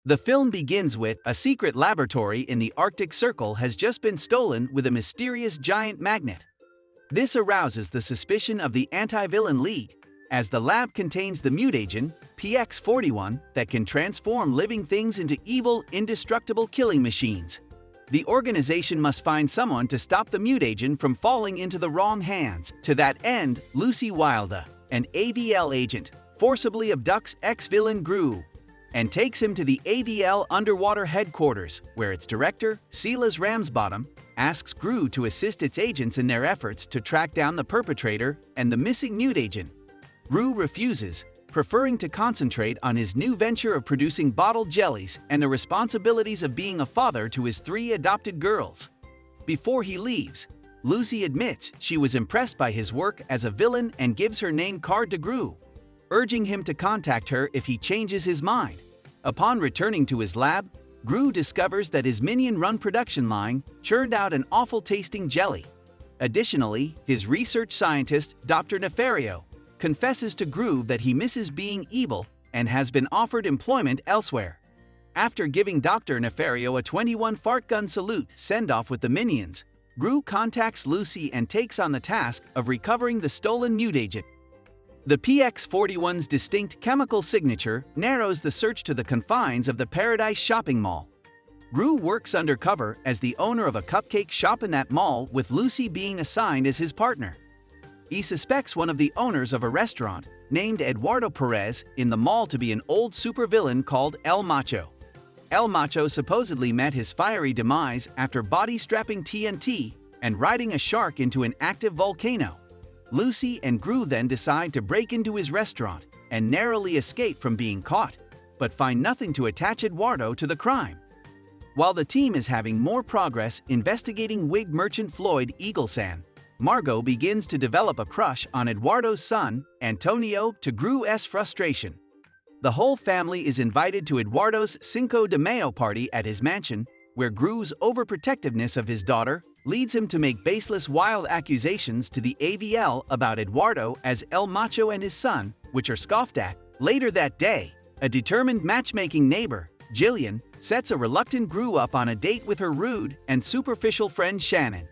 The film begins with a secret laboratory in the Arctic Circle has just been stolen with a mysterious giant magnet. This arouses the suspicion of the Anti-Villain League, as the lab contains the mutagen, PX-41, that can transform living things into evil, indestructible killing machines. The organization must find someone to stop the mutagen from falling into the wrong hands. To that end, Lucy Wilde, an AVL agent, forcibly abducts ex-villain Gru and takes him to the AVL underwater headquarters, where its director, Silas Ramsbottom, asks Gru to assist its agents in their efforts to track down the perpetrator and the missing mutagen. Gru refuses, preferring to concentrate on his new venture of producing bottled jellies and the responsibilities of being a father to his 3 adopted girls. Before he leaves, Lucy admits she was impressed by his work as a villain and gives her name card to Gru, urging him to contact her if he changes his mind. Upon returning to his lab, Gru discovers that his minion-run production line churned out an awful-tasting jelly. Additionally, his research scientist, Dr. Nefarion, confesses to Gru that he misses being evil and has been offered employment elsewhere. After giving Dr. Nefarion a 21 fart gun salute send-off with the minions, Gru contacts Lucy and takes on the task of recovering the stolen mutagen. The PX-41's distinct chemical signature narrows the search to the confines of the Paradise shopping mall. Gru works undercover as the owner of a cupcake shop in that mall, with Lucy being assigned as his partner. He suspects one of the owners of a restaurant, named Eduardo Perez, in the mall to be an old supervillain called El Macho. El Macho supposedly met his fiery demise after body-strapping TNT and riding a shark into an active volcano. Lucy and Gru then decide to break into his restaurant and narrowly escape from being caught, but find nothing to attach Eduardo to the crime. While the team is having more progress investigating wig merchant Floyd Eaglesan, Margo begins to develop a crush on Eduardo's son, Antonio, to Gru's frustration. The whole family is invited to Eduardo's Cinco de Mayo party at his mansion, where Gru's overprotectiveness of his daughter leads him to make baseless wild accusations to the AVL about Eduardo as El Macho and his son, which are scoffed at. Later that day, a determined matchmaking neighbor, Jillian, sets a reluctant Gru up on a date with her rude and superficial friend Shannon.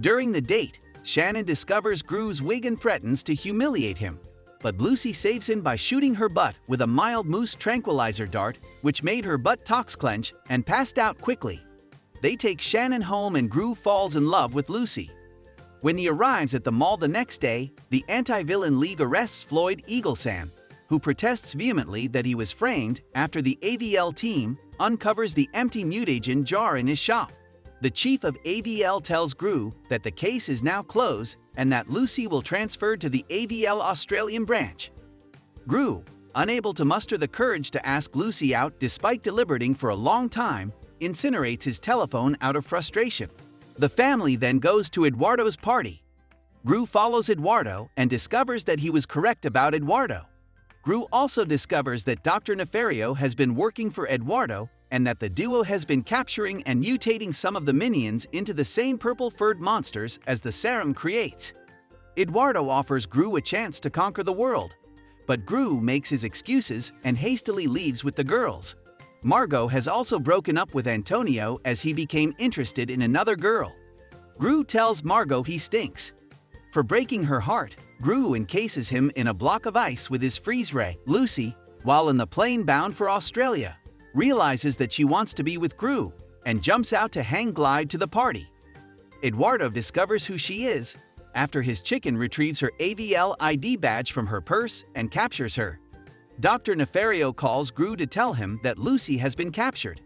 During the date, Shannon discovers Gru's wig and threatens to humiliate him, but Lucy saves him by shooting her butt with a mild moose tranquilizer dart, which made her buttocks clench and passed out quickly. They take Shannon home and Gru falls in love with Lucy. When he arrives at the mall the next day, the Anti-Villain League arrests Floyd Eaglesan, who protests vehemently that he was framed after the AVL team uncovers the empty mutagen jar in his shop. The chief of AVL tells Gru that the case is now closed and that Lucy will transfer to the AVL Australian branch. Gru, unable to muster the courage to ask Lucy out despite deliberating for a long time, incinerates his telephone out of frustration. The family then goes to Eduardo's party. Gru follows Eduardo and discovers that he was correct about Eduardo. Gru also discovers that Dr. Nefarion has been working for Eduardo and that the duo has been capturing and mutating some of the minions into the same purple-furred monsters as the serum creates. Eduardo offers Gru a chance to conquer the world, but Gru makes his excuses and hastily leaves with the girls. Margo has also broken up with Antonio as he became interested in another girl. Gru tells Margo he stinks. For breaking her heart, Gru encases him in a block of ice with his freeze ray. Lucy, while in the plane bound for Australia, realizes that she wants to be with Gru and jumps out to hang glide to the party. Eduardo discovers who she is after his chicken retrieves her AVL ID badge from her purse and captures her. Dr. Nefarion calls Gru to tell him that Lucy has been captured.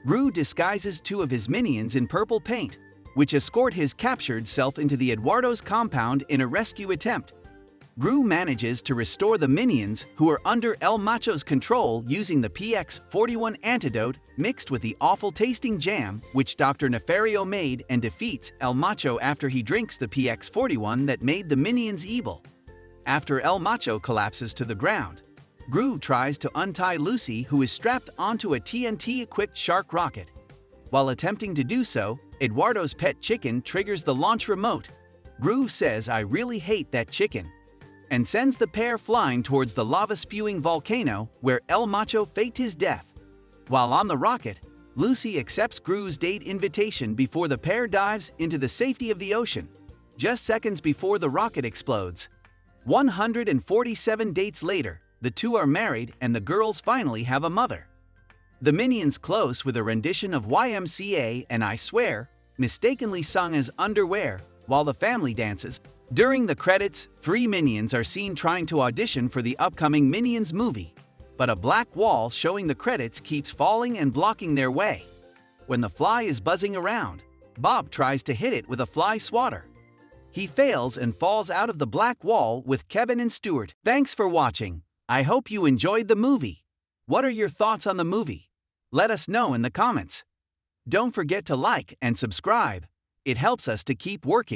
Gru disguises 2 of his minions in purple paint, which escort his captured self into the Eduardo's compound in a rescue attempt. Gru manages to restore the minions who are under El Macho's control using the PX-41 antidote mixed with the awful-tasting jam which Dr. Nefarion made, and defeats El Macho after he drinks the PX-41 that made the minions evil. After El Macho collapses to the ground, Gru tries to untie Lucy, who is strapped onto a TNT-equipped shark rocket. While attempting to do so, Eduardo's pet chicken triggers the launch remote. Gru says, "I really hate that chicken," and sends the pair flying towards the lava-spewing volcano where El Macho faked his death. While on the rocket, Lucy accepts Gru's date invitation before the pair dives into the safety of the ocean, just seconds before the rocket explodes. 147 dates later, the two are married and the girls finally have a mother. The Minions close with a rendition of YMCA and I Swear, mistakenly sung as Underwear, while the family dances. During the credits, 3 Minions are seen trying to audition for the upcoming Minions movie, but a black wall showing the credits keeps falling and blocking their way. When the fly is buzzing around, Bob tries to hit it with a fly swatter. He fails and falls out of the black wall with Kevin and Stuart. Thanks for watching. I hope you enjoyed the movie. What are your thoughts on the movie? Let us know in the comments. Don't forget to like and subscribe. It helps us to keep working.